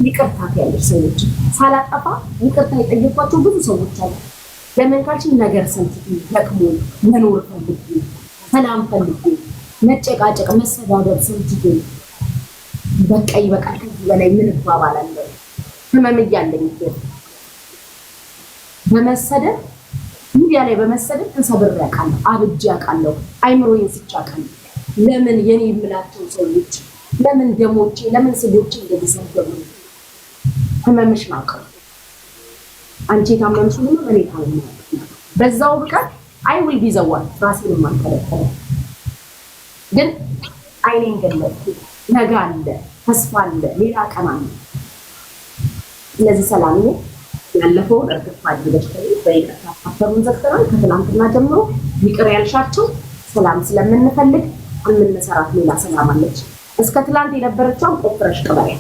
ይቅርታ ያለሽ ሰዎች ሳላጠፋ ይቅርታ የጠየኳቸው ብዙ ሰዎች አሉ። ለምን ካልሽኝ ነገር ሰንትት ደክሞ መኖር ፈልጌ ሰላም ፈልጌ መጨቃጨቅ መሰዳደብ ሰንትት በቃ ይበቃል ከዚህ በላይ ምን ባባላለሁ ህመም እያለኝ በመሰደብ ሚዲያ ላይ በመሰደብ ተሰብሬ አውቃለሁ አብጄ አውቃለሁ አይምሮዬን ስቻ አውቃለሁ ለምን የኔ የምላቸው ሰዎች ለምን ደሞቼ ለምን ስቦቼ እንደሚሰደቡ ህመምሽ ናቀው አንቺ ታመምሽ ምን እኔ ታመምኩ በዛው ብቃት አይ ዊል ቢ ዘ ዋን ራሴን ማንከለከለ ግን አይኔን ገለጥኩ ነገ አለ ተስፋ አለ ሌላ ቀን አለ ስለዚህ ሰላም ነው ያለፈውን እርግፍ አድርገሽ በይቅርታ አፈሩን ዘግተናል ከትናንትና ጀምሮ ይቅር ያልሻቸው ሰላም ስለምንፈልግ እንመሰራት ሌላ ሰላም አለች እስከ ትላንት የነበረችው ቆፍረሽ ቀበሪያ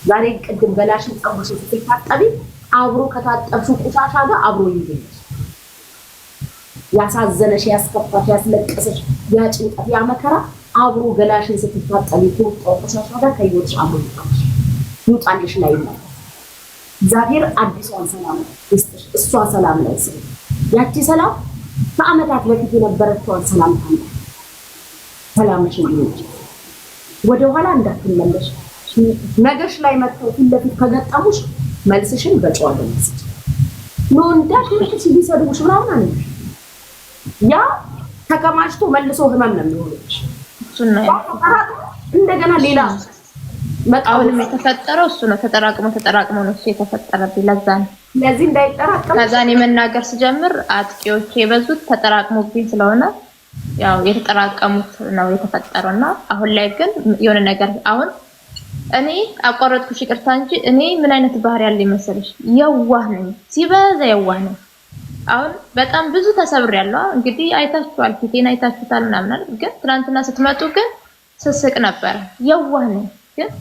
ዛሬ ቅድም ገላሽን ጸጉርሽ ስትታጠቢ አብሮ ከታጠብሽው ቆሻሻ ጋር አብሮ ይገኛል ያሳዘነሽ ያስከፋሽ ያስለቀሰሽ ያ ጭንቀት ያ መከራ አብሮ ገላሽን ስትታጠቢ ቆሻሻ ጋር ከይወጥሽ አብሮ ይውጣልሽ ላይ ነው ዛሬር አዲሷን ሰላም ይስጥሽ እሷ ሰላም ላይ ስለ ያቺ ሰላም ከአመታት በፊት የነበረችውን ሰላም ታምጣ ሰላምሽ ነው ወደ ኋላ እንዳትመለሽ ነገርሽ ላይ መጥተው ለፊት ከገጠሙሽ መልስሽን በጨዋ መልስ ነው እንዳትልሽ ሲሰዱሽ ምናምን አለ ያ ተከማችቶ መልሶ ህመም ነው የሚሆንሽ እሱና እንደገና ሌላ መጣውንም የተፈጠረው እሱ ነው ተጠራቅሞ ነው እሱ የተፈጠረብኝ ለዛ ነው ስለዚህ እንዳይጠራቀም ከዛኔ መናገር ስጀምር አጥቂዎች የበዙት ተጠራቅሞብኝ ስለሆነ ያው የተጠራቀሙት ነው የተፈጠረውና አሁን ላይ ግን የሆነ ነገር አሁን እኔ አቋረጥኩሽ ይቅርታ እንጂ እኔ ምን አይነት ባህሪ ያለ ይመስልሽ የዋህ ነኝ ሲበዛ የዋህ ነኝ አሁን በጣም ብዙ ተሰብሬያለሁ እንግዲህ አይታችኋል ፊቴን አይታችሁታል ምናምን ግን ትናንትና ስትመጡ ግን ስስቅ ነበር የዋህ ነኝ ግን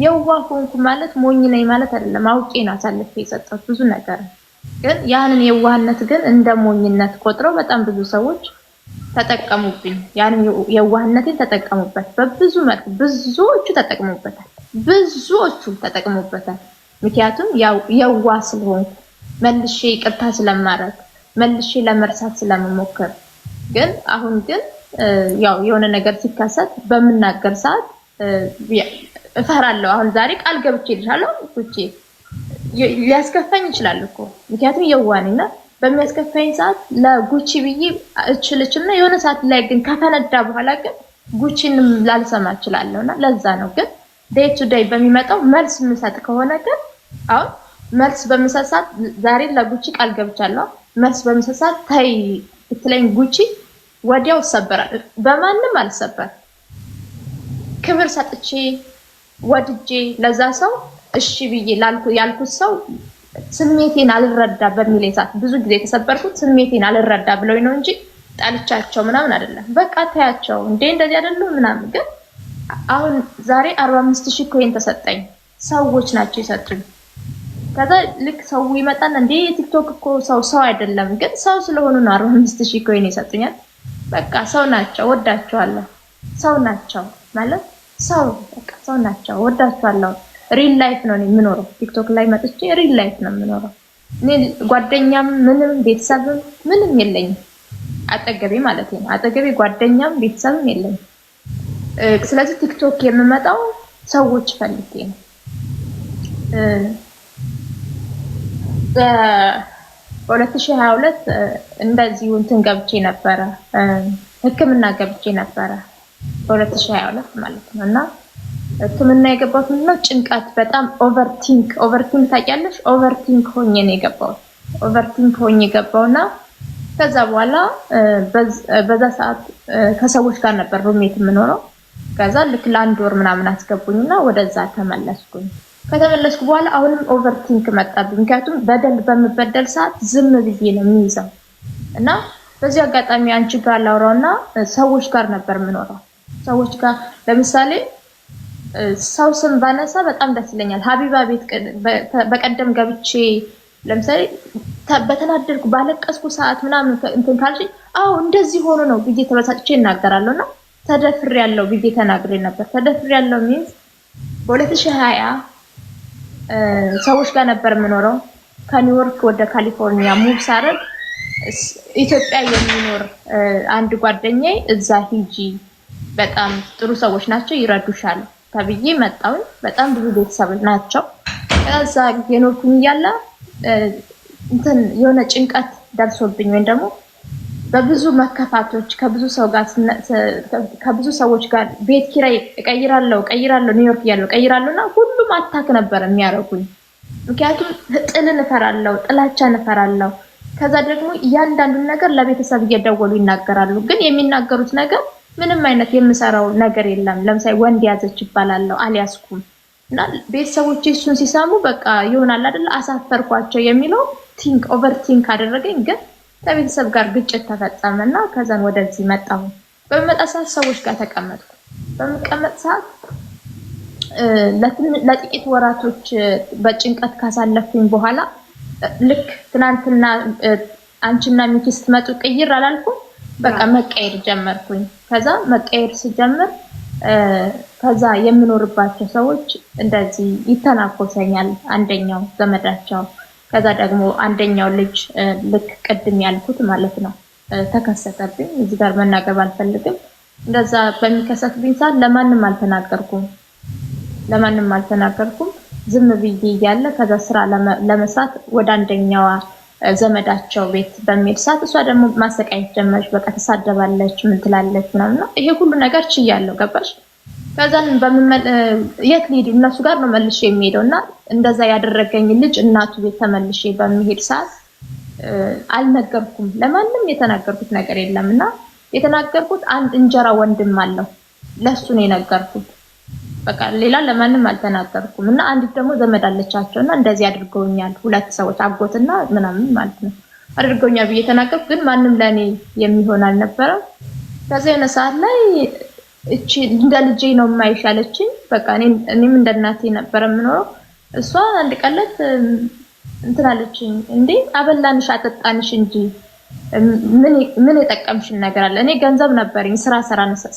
የዋህ ሆንኩ ማለት ሞኝ ነኝ ማለት አይደለም አውቄ ነው አሳልፌ የሰጠሁት ብዙ ነገር ግን ያንን የዋህነት ግን እንደ ሞኝነት ቆጥረው በጣም ብዙ ሰዎች ተጠቀሙብኝ ያንን የዋህነቴን ተጠቀሙበት በብዙ መልኩ ብዙዎቹ ተጠቅሙበታል ምክንያቱም ያው የዋህ ስለሆንኩ መልሼ ይቅርታ ስለማረግ መልሼ ለመርሳት ስለምሞክር ግን አሁን ግን ያው የሆነ ነገር ሲከሰት በመናገር ሰዓት እፈራለሁ አሁን ዛሬ ቃል ገብቼልሻለሁ ጉቺ ሊያስከፋኝ ይችላል እኮ ምክንያቱም የዋህና በሚያስከፋኝ ሰዓት ለጉቺ ብዬ እችልና የሆነ ሰዓት ላይ ግን ከፈነዳ በኋላ ግን ጉቺን ላልሰማ እችላለሁና ለዛ ነው ግን ዴይ ቱ ዴይ በሚመጣው መልስ ምሰጥ ከሆነ ግን አሁን መልስ በመሰሳት ዛሬ ለጉቺ ቃል ገብቻለሁ መልስ በመሰሳት ታይ ብትለኝ ጉቺ ወዲያው ሰበራል በማንም አልሰበር ክብር ሰጥቼ ወድጄ ለዛ ሰው እሺ ብዬ ያልኩት ሰው ስሜቴን አልረዳ በሚል ሰዓት ብዙ ጊዜ ተሰበርኩት ስሜቴን አልረዳ ብለው ነው እንጂ ጣልቻቸው ምናምን አይደለም በቃ ታያቸው እንደዚህ አይደለም ምናምን ግን አሁን ዛሬ 45000 ኮይን ተሰጠኝ ሰዎች ናቸው የሰጡኝ ከዛ ልክ ሰው ይመጣና እንዴ ቲክቶክ እኮ ሰው አይደለም ግን ሰው ስለሆኑ ነው 45000 ኮይን የሰጡኛል በቃ ሰው ናቸው ወዳቸዋለሁ ሰው ናቸው ማለት ሰው በቃ ሰው ናቸው ወዳቸዋለሁ ሪል ላይፍ ነው የምኖረው ቲክቶክ ላይ መጥቼ ሪል ላይፍ ነው የምኖረው እኔ ጓደኛም ምንም ቤተሰብም ምንም የለኝም አጠገቤ ማለት ነው አጠገቤ ጓደኛም ቤተሰብም የለኝም ስለዚህ ቲክቶክ የምመጣው ሰዎች ፈልጌ ነው በ2022 እንደዚህ እንትን ገብቼ ነበር ህክምና ገብቼ ነበር በ2022 ማለት ነውና ህክምና የገባሁት ነው ጭንቀት በጣም ኦቨርቲንክ ታውቂያለሽ ኦቨርቲንክ ሆኜ ነው የገባሁት ኦቨርቲንክ ሆኜ ገባውና ከዛ በኋላ በዛ ሰዓት ከሰዎች ጋር ነበር ሩሜት የምኖረው ከዛ ልክ ላንድ ወር ምናምን አስገቡኝና ወደዛ ተመለስኩኝ ከተመለስኩ በኋላ አሁንም ኦቨርቲንክ መጣብኝ ምክንያቱም በደል በመበደል ሰዓት ዝም ብዬ ነው የሚይዘው እና በዚህ አጋጣሚ አንቺ ጋር ላውራውና ሰዎች ጋር ነበር የምኖረው ሰዎች ጋር ለምሳሌ ሰው ስም ባነሳ በጣም ደስ ይለኛል ሀቢባ ቤት በቀደም ገብቼ ለምሳሌ በተናደድኩ ባለቀስኩ ሰዓት ምናምን እንትን ካልሽ አው እንደዚህ ሆኖ ነው ብዬ ተበሳጭቼ እናገራለሁና ተደፍሬያለሁ ብዬ ተናግሬ ነበር ተደፍሬያለሁ ሚንስ በ2020 ሰዎች ጋር ነበር የምኖረው። ከኒውዮርክ ወደ ካሊፎርኒያ ሙቭ ሳደርግ ኢትዮጵያ የሚኖር አንድ ጓደኛዬ እዛ ሂጂ በጣም ጥሩ ሰዎች ናቸው ይረዱሻል ተብዬ መጣሁ። በጣም ብዙ ቤተሰብ ናቸው። ከዛ የኖርኩኝ እያለ እንትን የሆነ ጭንቀት ደርሶብኝ ወይም ደግሞ በብዙ መከፋቶች ከብዙ ሰዎች ጋር ቤት ኪራይ እቀይራለሁ ኒውዮርክ እያለሁ እቀይራለሁና ሁሉም አታክ ነበር የሚያደርጉኝ። ምክንያቱም ጥልን እፈራለሁ፣ ጥላቻን እፈራለሁ። ከዛ ደግሞ እያንዳንዱን ነገር ለቤተሰብ እየደወሉ ይናገራሉ። ግን የሚናገሩት ነገር ምንም አይነት የምሰራው ነገር የለም። ለምሳሌ ወንድ ያዘች ይባላለሁ፣ አልያዝኩም። እና ቤተሰቦቼ እሱን ሲሰሙ በቃ ይሆናል አይደል አሳፈርኳቸው የሚለው ኦቨር ቲንክ አደረገኝ። ግን ከቤተሰብ ጋር ግጭት ተፈጸመና ከዛን ወደዚህ መጣሁ። በመጣ ሰዓት ሰዎች ጋር ተቀመጥኩ። በመቀመጥ ሰዓት ለጥቂት ወራቶች በጭንቀት ካሳለፍኩኝ በኋላ ልክ ትናንትና አንቺና ሚኪ ስትመጡ ቅይር አላልኩም፣ በቃ መቀየር ጀመርኩኝ። ከዛ መቀየር ስጀምር ከዛ የምኖርባቸው ሰዎች እንደዚህ ይተናኮሰኛል፣ አንደኛው ዘመዳቸው። ከዛ ደግሞ አንደኛው ልጅ ልክ ቅድም ያልኩት ማለት ነው ተከሰተብኝ። እዚህ ጋር መናገር አልፈልግም። እንደዛ በሚከሰትብኝ ሰዓት ለማንም አልተናገርኩም። ዝም ብዬ እያለ ከዛ ስራ ለመስራት ወደ አንደኛዋ ዘመዳቸው ቤት በሚሄድ ሰዓት እሷ ደግሞ ማሰቃየት ጀመረች። በቃ ትሳደባለች፣ ምን ትላለች ምናምን። ይሄ ሁሉ ነገር ችያለሁ። ገባሽ? ከዛን የት ልሂድ እነሱ ጋር ነው መልሼ የሚሄደውና እንደዛ ያደረገኝ ልጅ እናቱ ቤት ተመልሼ በሚሄድ ሰዓት አልነገርኩም። ለማንም የተናገርኩት ነገር የለምና የተናገርኩት አንድ እንጀራ ወንድም አለው፣ ለሱ ነው የነገርኩት። በቃ ሌላ ለማንም አልተናገርኩም። እና አንዲት ደግሞ ዘመድ አለቻቸውና እንደዚህ አድርገውኛል፣ ሁለት ሰዎች አጎትና ምናምን ማለት ነው አድርገውኛል ብዬ ተናገርኩ። ግን ማንም ለኔ የሚሆን አልነበረም። ከዛ የሆነ ሰዓት ላይ እቺ እንደ ልጄ ነው የማይሻለችኝ። በቃ እኔም እንደ እናቴ ነበር የምኖረው። እሷ አንድ ቀለት እንትን አለችኝ፣ እንዴ አበላንሽ አጠጣንሽ እንጂ ምን የጠቀምሽን ነገር አለ? እኔ ገንዘብ ነበርኝ ስራ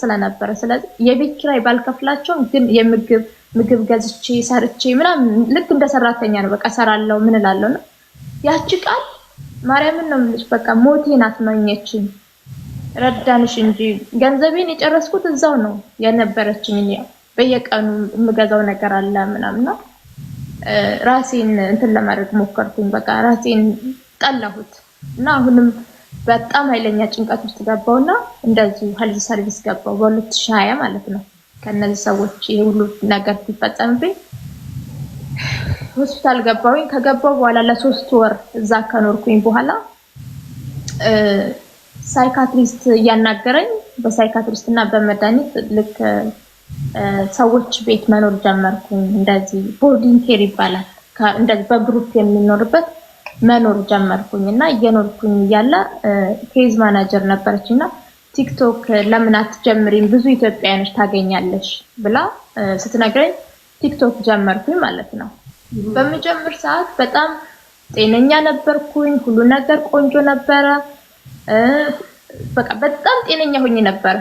ስለነበረ፣ ስለዚህ የቤት ኪራይ ባልከፍላቸውም ግን ምግብ ገዝቼ ሰርቼ ምናምን ልክ እንደ ሰራተኛ ነው በቃ ሰራለው ምን እላለሁ ነው። ያቺ ቃል ማርያምን ነው የምልሽ በቃ ሞቴን አትመኘችኝ። ረዳንሽ እንጂ ገንዘቤን የጨረስኩት እዛው ነው የነበረችኝ። በየቀኑ የምገዛው ነገር አለ ምናምን። ራሴን እንትን ለማድረግ ሞከርኩኝ። በቃ ራሴን ጠላሁት እና አሁንም በጣም ኃይለኛ ጭንቀት ውስጥ ገባውና እንደዚህ ሄልዝ ሰርቪስ ገባው በ2020 ማለት ነው። ከነዚህ ሰዎች ሁሉ ነገር ሲፈጸምብኝ ሆስፒታል ገባውኝ። ከገባው በኋላ ለ3 ወር እዛ ከኖርኩኝ በኋላ ሳይካትሪስት እያናገረኝ በሳይካትሪስት እና በመድኃኒት ልክ ሰዎች ቤት መኖር ጀመርኩኝ። እንደዚህ ቦርዲንግ ኬር ይባላል። እንደዚህ በግሩፕ የሚኖርበት መኖር ጀመርኩኝ እና እየኖርኩኝ እያለ ኬዝ ማናጀር ነበረችና ቲክቶክ ለምን አትጀምሪም ብዙ ኢትዮጵያውያኖች ታገኛለሽ ብላ ስትነግረኝ ቲክቶክ ጀመርኩኝ ማለት ነው። በመጀመር ሰዓት በጣም ጤነኛ ነበርኩኝ፣ ሁሉ ነገር ቆንጆ ነበረ። በቃ በጣም ጤነኛ ሆኜ ነበር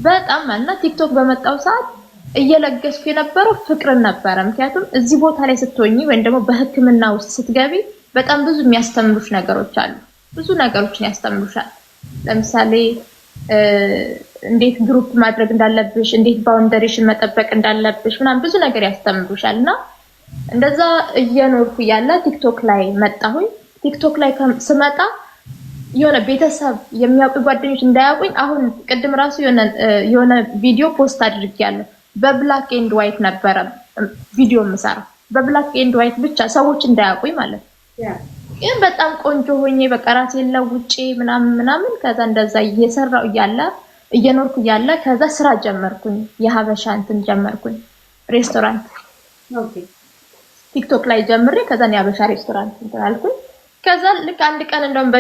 በጣም እና ቲክቶክ በመጣው ሰዓት እየለገስኩ የነበረው ፍቅርን ነበረ። ምክንያቱም እዚህ ቦታ ላይ ስትሆኚ ወይም ደግሞ በሕክምና ውስጥ ስትገቢ በጣም ብዙ የሚያስተምሩሽ ነገሮች አሉ። ብዙ ነገሮችን ያስተምሩሻል። ለምሳሌ እንዴት ግሩፕ ማድረግ እንዳለብሽ፣ እንዴት ባውንደሪሽን መጠበቅ እንዳለብሽ ምናምን ብዙ ነገር ያስተምሩሻል። እና እንደዛ እየኖርኩ ያለ ቲክቶክ ላይ መጣሁኝ። ቲክቶክ ላይ ስመጣ የሆነ ቤተሰብ የሚያውቁ ጓደኞች እንዳያውቁኝ አሁን ቅድም ራሱ የሆነ ቪዲዮ ፖስት አድርጌያለሁ። በብላክ ኤንድ ዋይት ነበረ ቪዲዮ የምሰራው በብላክ ኤንድ ዋይት ብቻ ሰዎች እንዳያውቁኝ ማለት ነው። ግን በጣም ቆንጆ ሆኜ በቃ ራሴን ለውጬ ምናምን ከዛ እንደዛ እየሰራው እየኖርኩ እያለ ከዛ ስራ ጀመርኩኝ። የሀበሻ እንትን ጀመርኩኝ ሬስቶራንት። ቲክቶክ ላይ ጀምሬ ከዛ የሀበሻ ሬስቶራንት እንትን አልኩኝ። ከዛ ልክ አንድ ቀን እንደውም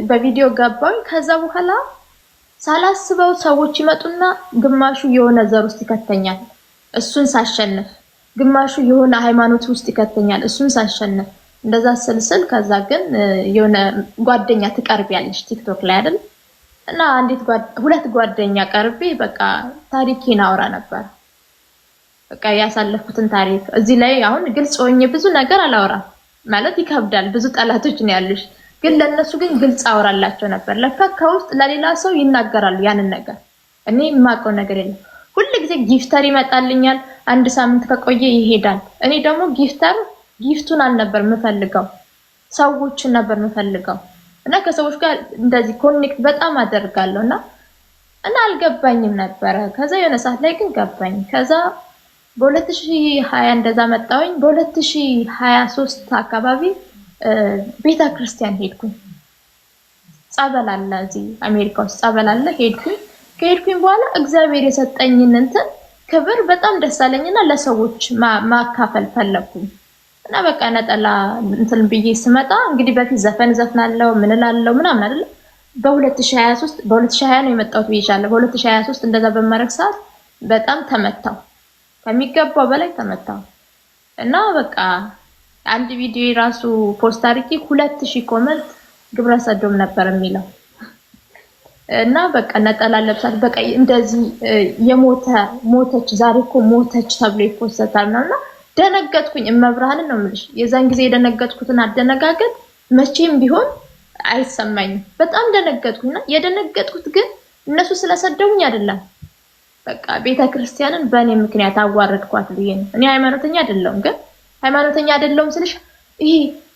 በቪዲዮ ገባኝ። ከዛ በኋላ ሳላስበው ሰዎች ይመጡና ግማሹ የሆነ ዘር ውስጥ ይከተኛል እሱን ሳሸንፍ፣ ግማሹ የሆነ ሃይማኖት ውስጥ ይከተኛል እሱን ሳሸንፍ። እንደዛ ስልስል ከዛ ግን የሆነ ጓደኛ ትቀርቢያለሽ ቲክቶክ ላይ አይደል? እና ሁለት ጓደኛ ቀርቤ በቃ ታሪኬን አወራ ነበር። በቃ ያሳለፉትን ታሪክ እዚህ ላይ አሁን ግልጽ ሆኜ ብዙ ነገር አላወራም ማለት ይከብዳል። ብዙ ጠላቶች ነው ያሉሽ፣ ግን ለነሱ ግን ግልጽ አወራላቸው ነበር። ለካ ከውስጥ ለሌላ ሰው ይናገራሉ ያንን ነገር። እኔ የማውቀው ነገር የለም። ሁሉ ጊዜ ጊፍተር ይመጣልኛል፣ አንድ ሳምንት ከቆየ ይሄዳል። እኔ ደግሞ ጊፍቱን አልነበር የምፈልገው፣ ሰዎችን ነበር የምፈልገው። እና ከሰዎች ጋር እንደዚህ ኮኔክት በጣም አደርጋለሁና አልገባኝም ነበረ። ከዛ የሆነ ሰዓት ላይ ግን ገባኝ። ከዛ በ2020 እንደዛ መጣሁኝ። በ2023 አካባቢ ቤተክርስቲያን ሄድኩኝ። ጸበል አለ እዚህ አሜሪካ ውስጥ ጸበል አለ። ከሄድኩኝ በኋላ እግዚአብሔር የሰጠኝን እንትን ክብር በጣም ደስ አለኝና ለሰዎች ማካፈል ፈለኩኝ። እና በቃ ነጠላ እንትን ብዬ ስመጣ እንግዲህ በፊት ዘፈን ዘፍናለሁ ምን እላለሁ ምናምን አይደል። በ2020 ነው የመጣሁት ብዬሻለሁ። በ2023 እንደዛ በማድረግ ሰዓት በጣም ተመታው፣ ከሚገባው በላይ ተመታው። እና በቃ አንድ ቪዲዮ ራሱ ፖስት አድርጌ 2000 ኮሜንት ግብረ ሰዶም ነበር የሚለው። እና በቃ ነጠላ ለብሳት በቃ እንደዚህ ሞተች ዛሬ እኮ ሞተች ተብሎ ይፖስታል እና ደነገጥኩኝ። እመብርሃንን ነው የምልሽ። የዛን ጊዜ የደነገጥኩትን አደነጋገጥ መቼም ቢሆን አይሰማኝም። በጣም ደነገጥኩኝና የደነገጥኩት ግን እነሱ ስለሰደቡኝ አይደለም። በቃ ቤተክርስቲያንን በእኔ ምክንያት አዋረድኳት ብዬ ነው። እኔ ሃይማኖተኛ አይደለሁም፣ ግን ሃይማኖተኛ አይደለሁም ስልሽ ይሄ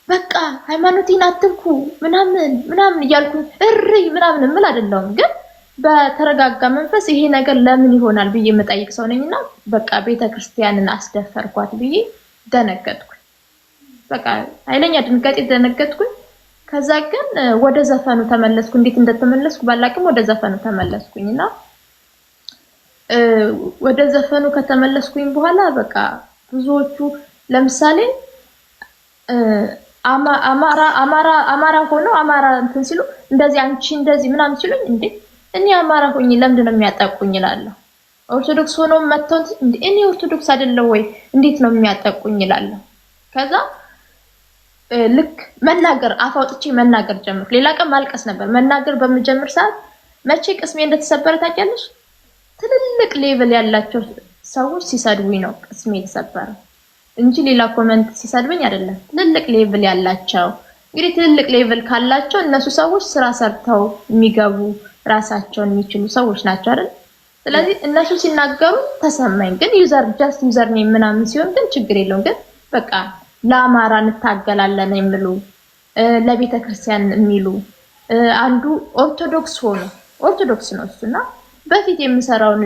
በቃ ሃይማኖቴን አትንኩ ምናምን እያልኩ እሪ ምናምን ምል አይደለሁም፣ ግን በተረጋጋ መንፈስ ይሄ ነገር ለምን ይሆናል ብዬ የምጠይቅ ሰው ነኝና በቃ ቤተክርስቲያንን አስደፈርኳት ብዬ ደነገጥኩኝ። በቃ ኃይለኛ ድንጋጤ ደነገጥኩኝ። ከዛ ግን ወደ ዘፈኑ ተመለስኩ። እንዴት እንደተመለስኩ ባላቅም ወደ ዘፈኑ ተመለስኩኝና ወደ ዘፈኑ ከተመለስኩኝ በኋላ በቃ ብዙዎቹ ለምሳሌ አማራ ሆኖ አማራ እንትን ሲሉ እንደዚህ አንቺ እንደዚህ ምናምን ሲሉኝ እንዴ እኔ አማራ ሆኜ ለምንድን ነው የሚያጠቁኝ እላለሁ። ኦርቶዶክስ ሆኖ መተው እንዴ እኔ ኦርቶዶክስ አይደለም ወይ እንዴት ነው የሚያጠቁኝ እላለሁ። ከዛ ልክ መናገር አፋውጥቼ መናገር ጀመርኩ። ሌላ ቀን ማልቀስ ነበር። መናገር በመጀመር ሰዓት መቼ ቅስሜ እንደተሰበረ ታውቂያለሽ? ትልልቅ ሌቭል ያላቸው ሰዎች ሲሰድቡኝ ነው ቅስሜ የተሰበረ እንጂ ሌላ ኮሜንት ሲሰድበኝ አይደለም። ትልልቅ ሌቭል ያላቸው እንግዲህ ትልልቅ ሌቭል ካላቸው እነሱ ሰዎች ስራ ሰርተው የሚገቡ ራሳቸውን የሚችሉ ሰዎች ናቸው አይደል? ስለዚህ እነሱ ሲናገሩ ተሰማኝ። ግን ዩዘር ኔም ምናምን ሲሆን ግን ችግር የለውም። ግን በቃ ለአማራ እንታገላለን የሚሉ ለቤተ ክርስቲያን የሚሉ አንዱ ኦርቶዶክስ ነው እሱና በፊት የምሰራውን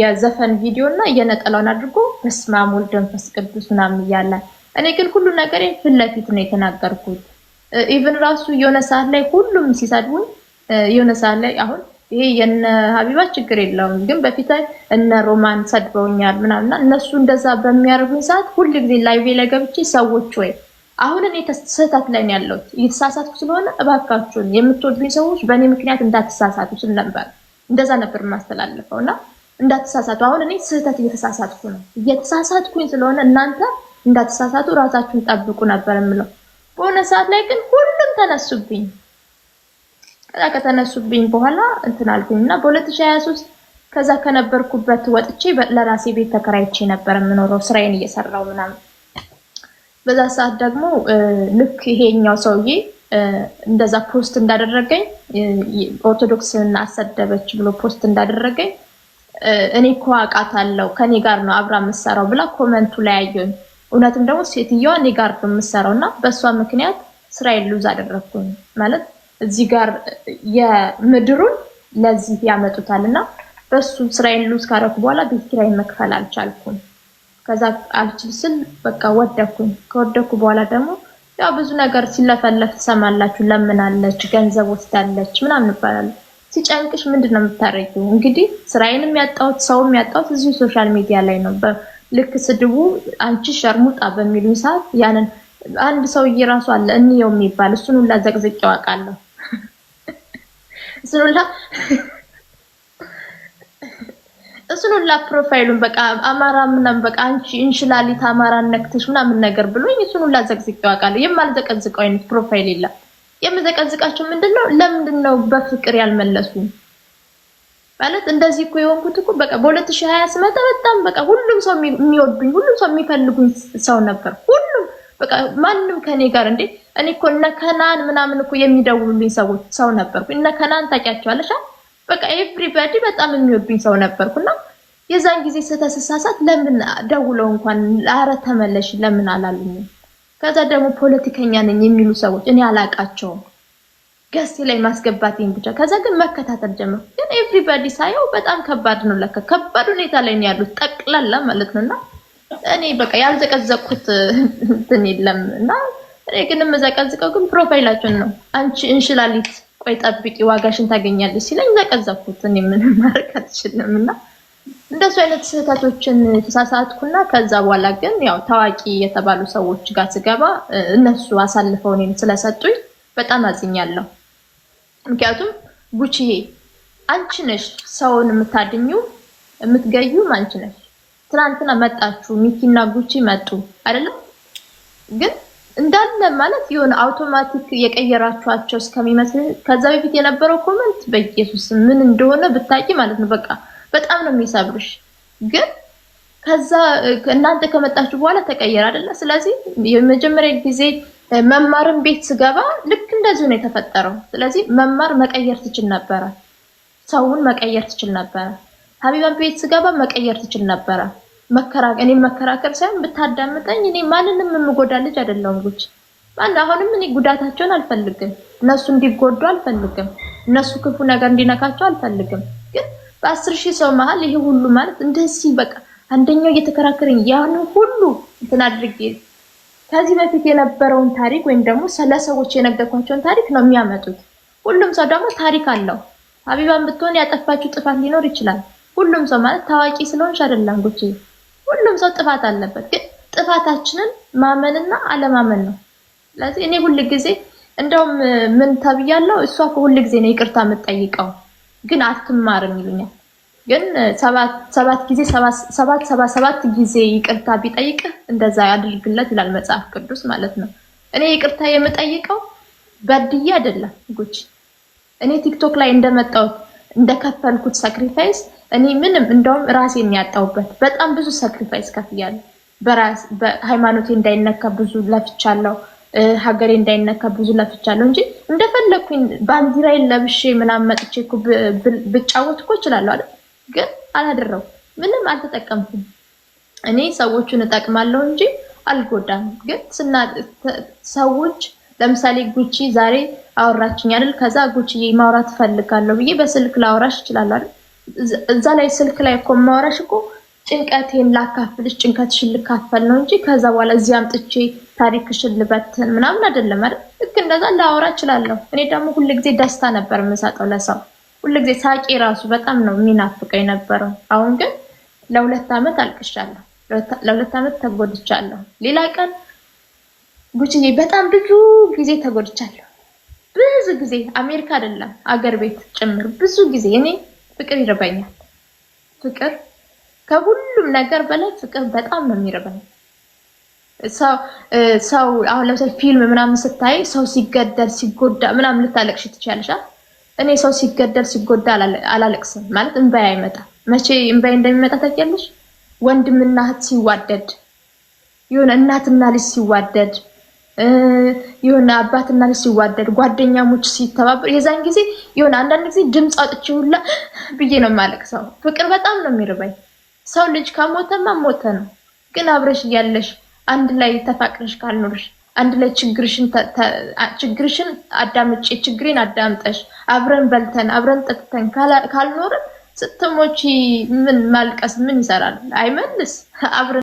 የዘፈን ቪዲዮና የነጠላውን አድርጎ በስመ አብ ወወልድ ወመንፈስ ቅዱስ ምናምን እያለ እኔ ግን ሁሉ ነገር ፊት ለፊት ነው የተናገርኩት። ኢቭን ራሱ የሆነ ሰዓት ላይ ሁሉም ሲሰድቡኝ የሆነ ሰዓት ላይ አሁን ይሄ የነ ሀቢባ ችግር የለውም፣ ግን በፊት እነ ሮማን ሰድበውኛል ምናምንና እነሱ እንደዛ በሚያርጉኝ ሰዓት ሁሉ ጊዜ ላይቭ ላይ ገብቼ ሰዎች ወይ አሁን እኔ ስህተት ላይ ነው ያለሁት እየተሳሳትኩ ስለሆነ እባካችሁን የምትወዱኝ ሰዎች በእኔ ምክንያት እንዳትሳሳቱ ስል ነበር። እንደዛ ነበር ማስተላለፈውና እንዳትሳሳቱ። አሁን እኔ ስህተት እየተሳሳትኩኝ ስለሆነ እናንተ እንዳትሳሳቱ ራሳችሁን ጠብቁ ነበር የምለው። በሆነ ሰዓት ላይ ግን ሁሉም ተነሱብኝ። ከዛ ከተነሱብኝ በኋላ እንትን አልኩኝና በ2023 ከዛ ከነበርኩበት ወጥቼ ለራሴ ቤት ተከራይቼ ነበር የምኖረው ስራዬን እየሰራው ምናምን። በዛ ሰዓት ደግሞ ልክ ይሄኛው ሰውዬ እንደዛ ፖስት እንዳደረገኝ ኦርቶዶክስን አሰደበች ብሎ ፖስት እንዳደረገኝ እኔ እኮ አውቃታለሁ ከኔ ጋር ነው አብራ የምትሰራው ብላ ኮሜንቱ ላይ አየሁኝ። እውነትም ደግሞ ሴትዮዋ እኔ ጋር ነው የምትሰራውና በሷ ምክንያት ስራዬን ሉዝ አደረኩኝ። ማለት እዚህ ጋር የምድሩን ለዚህ ያመጡታልና በሱ ስራዬን ሉዝ ካረኩ በኋላ ቤት ኪራይ መክፈል አልቻልኩም። ከዛ አልችል ስል በቃ ወደኩኝ። ከወደኩ በኋላ ደግሞ ያው ብዙ ነገር ሲለፈለፍ ተሰማላችሁ። ለምናለች ገንዘብ ወስዳለች ምናምን ይባላል። ሲጨንቅሽ ምንድነው የምታረጊው? እንግዲህ ስራዬንም ያጣሁት ሰውም ያጣሁት እዚህ ሶሻል ሚዲያ ላይ ነው። ልክ ስድቡ አንቺ ሸርሙጣ በሚሉኝ ሰዓት ያንን አንድ ሰውዬ ራሱ አለ እንየው የሚባል እሱን ሁላ ዘቅዝቄው አውቃለሁ። እሱን ሁላ ፕሮፋይሉን በቃ አማራ ምናምን በቃ አንቺ እንሽላሊት አማራ ነክተሽ ምናምን ነገር ብሎኝ እሱን ሁላ ዘቅዝቄው አውቃለሁ። የማልዘቀዝቀው አይነት ፕሮፋይል የለም። የምዘቀዝቃቸው ምንድነው? ለምንድነው በፍቅር ያልመለሱኝ? ማለት እንደዚህ እኮ የሆንኩት እኮ በቃ በ2020 ስመጣ በጣም በቃ ሁሉም ሰው የሚወዱኝ ሁሉም ሰው የሚፈልጉኝ ሰው ነበር። ሁሉም በቃ ማንም ከኔ ጋር እንዴ እኔ እኮ እነ ከናን ምናምን እኮ የሚደውሉልኝ ሰው ነበርኩ። እነ ከናን ታውቂያቸዋለሽ? በቃ ኤቭሪባዲ በጣም የሚወዱኝ ሰው ነበርኩና የዛን ጊዜ ስተሳሳት ለምን ደውለው እንኳን አረ ተመለሽ ለምን አላሉኝ? ከዛ ደግሞ ፖለቲከኛ ነኝ የሚሉ ሰዎች እኔ አላቃቸውም ገስቲ ላይ ማስገባቴን ብቻ ከዛ ግን መከታተል ጀመርኩ። ግን ኤቭሪባዲ ሳየው በጣም ከባድ ነው ለካ ከባድ ሁኔታ ላይ ነው ያሉት ጠቅላላ ማለት ነውና እኔ በቃ ያልዘቀዘቅኩት እንትን የለምና እኔ ግን መዘቀዝቀው ግን ፕሮፋይላችን ነው። አንቺ እንሽላሊት ቆይ ጠብቂ ዋጋሽን ታገኛለሽ ሲለኝ ዘቀዘቅኩት። እኔ ምን ማድረግ አልችልምና እንደሱ አይነት ስህተቶችን ተሳሳትኩና ከዛ በኋላ ግን ያው ታዋቂ የተባሉ ሰዎች ጋር ስገባ እነሱ አሳልፈው እኔን ስለሰጡኝ በጣም አዝኛለሁ። ምክንያቱም ጉቺዬ አንቺ ነሽ ሰውን የምታድኙ የምትገዩ አንቺ ነሽ። ትናንትና መጣችሁ ሚኪና ጉቺ መጡ አይደለም? ግን እንዳለ ማለት የሆነ አውቶማቲክ የቀየራችኋቸው እስከሚመስል ከዛ በፊት የነበረው ኮሜንት በኢየሱስ ምን እንደሆነ ብታቂ ማለት ነው በቃ በጣም ነው የሚሰብርሽ። ግን ከዛ እናንተ ከመጣችሁ በኋላ ተቀየረ አይደለ? ስለዚህ የመጀመሪያ ጊዜ መማርን ቤት ስገባ ልክ እንደዚህ ነው የተፈጠረው። ስለዚህ መማር መቀየር ትችል ነበር፣ ሰውን መቀየር ትችል ነበር። ሀቢባን ቤት ስገባ መቀየር ትችል ነበር። እኔ መከራከር ሳይሆን ብታዳምጠኝ እኔ ማንንም የምጎዳ ልጅ አይደለሁም። ጉቺ ማን አሁንም እኔ ጉዳታቸውን አልፈልግም፣ እነሱ እንዲጎዱ አልፈልግም፣ እነሱ ክፉ ነገር እንዲነካቸው አልፈልግም። ግን በ10,000 ሰው መሀል ይሄ ሁሉ ማለት እንደዚህ በቃ አንደኛው እየተከራከረኝ ያን ሁሉ እንትን አድርጌ ከዚህ በፊት የነበረውን ታሪክ ወይም ደግሞ ስለሰዎች የነገርኳቸውን ታሪክ ነው የሚያመጡት። ሁሉም ሰው ደግሞ ታሪክ አለው። ሀቢባን ብትሆን ያጠፋችው ጥፋት ሊኖር ይችላል። ሁሉም ሰው ማለት ታዋቂ ስለሆንሽ አይደለም ጉቺ፣ ሁሉም ሰው ጥፋት አለበት። ግን ጥፋታችንን ማመንና አለማመን ነው። ስለዚህ እኔ ሁሉ ጊዜ እንደውም ምን ተብያለሁ፣ እሷ ሁሉ ጊዜ ነው ይቅርታ የምትጠይቀው ግን አትማርም ይሉኛል። ግን 7 ጊዜ ይቅርታ ቢጠይቅ እንደዛ ያድርግለት ይላል መጽሐፍ ቅዱስ ማለት ነው። እኔ ይቅርታ የምጠይቀው በድዬ አይደለም ጉቺ። እኔ ቲክቶክ ላይ እንደመጣሁት እንደከፈልኩት ሳክሪፋይስ እኔ ምንም እንደውም ራሴን ያጣውበት በጣም ብዙ ሳክሪፋይስ ከፍያለሁ። በሃይማኖቴ እንዳይነካ ብዙ ለፍቻለሁ፣ ሀገሬ እንዳይነካ ብዙ ለፍቻለሁ እንጂ እንደፈለኩኝ ባንዲራዬን ለብሼ ምናምን መጥቼ እኮ ብጫወት እኮ እችላለሁ አይደል? ግን አላደረኩም፣ ምንም አልተጠቀምኩም። እኔ ሰዎችን እጠቅማለሁ እንጂ አልጎዳም። ግን ሰዎች ለምሳሌ ጉቺ ዛሬ አወራችኝ አይደል? ከዛ ጉቺ ማውራት ፈልጋለሁ ብዬ በስልክ ላወራሽ እችላለሁ አይደል? እዛ ላይ ስልክ ላይ እኮ ማውራሽ እኮ ጭንቀቴን ላካፍልሽ ጭንቀትሽን ልካፈል ነው እንጂ ከዛ በኋላ እዚህ አምጥቼ ታሪክሽን ልበትን ምናምን አይደለም አይደል? ልክ እንደዛ ላወራ እችላለሁ። እኔ ደግሞ ሁልጊዜ ደስታ ነበር የምሰጠው ለሰው። ሁልጊዜ ሳቄ ራሱ በጣም ነው የሚናፍቀው የነበረው። አሁን ግን ለ2 ዓመት አልቅሻለሁ፣ ለ2 ዓመት ተጎድቻለሁ። ሌላ ቀን ጉቺዬ በጣም ብዙ ጊዜ ተጎድቻለሁ። ብዙ ጊዜ አሜሪካ አይደለም አገር ቤት ጭምር ብዙ ጊዜ። እኔ ፍቅር ይርበኛል። ፍቅር ከሁሉም ነገር በላይ ፍቅር በጣም ነው የሚርበኝ። ሰው አሁን ለምሳሌ ፊልም ምናምን ስታይ ሰው ሲገደል ሲጎዳ ምናምን ልታለቅሽ ትችያለሽ። እኔ ሰው ሲገደል ሲጎዳ አላለቅስም ማለት እንባይ አይመጣም። መቼ እንባይ እንደሚመጣ ታውቂያለሽ? ወንድምና እህት ሲዋደድ፣ የሆነ እናትና ልጅ ሲዋደድ፣ የሆነ አባትና ልጅ ሲዋደድ፣ ጓደኛሞች ሲተባበር የዛን ጊዜ የሆነ አንዳንድ ጊዜ ድምፅ አውጥቼ ሁላ ብዬ ነው የማለቅሰው። ፍቅር በጣም ነው የሚርበኝ። ሰው ልጅ ከሞተማ ሞተ ነው። ግን አብረሽ እያለሽ አንድ ላይ ተፋቅረሽ ካልኖርሽ አንድ ላይ ችግርሽን አዳምጪ ችግሬን አዳምጠሽ አብረን በልተን አብረን ጠጥተን ካልኖርን ስትሞቺ ምን ማልቀስ ምን ይሰራል? አይመልስ አብረን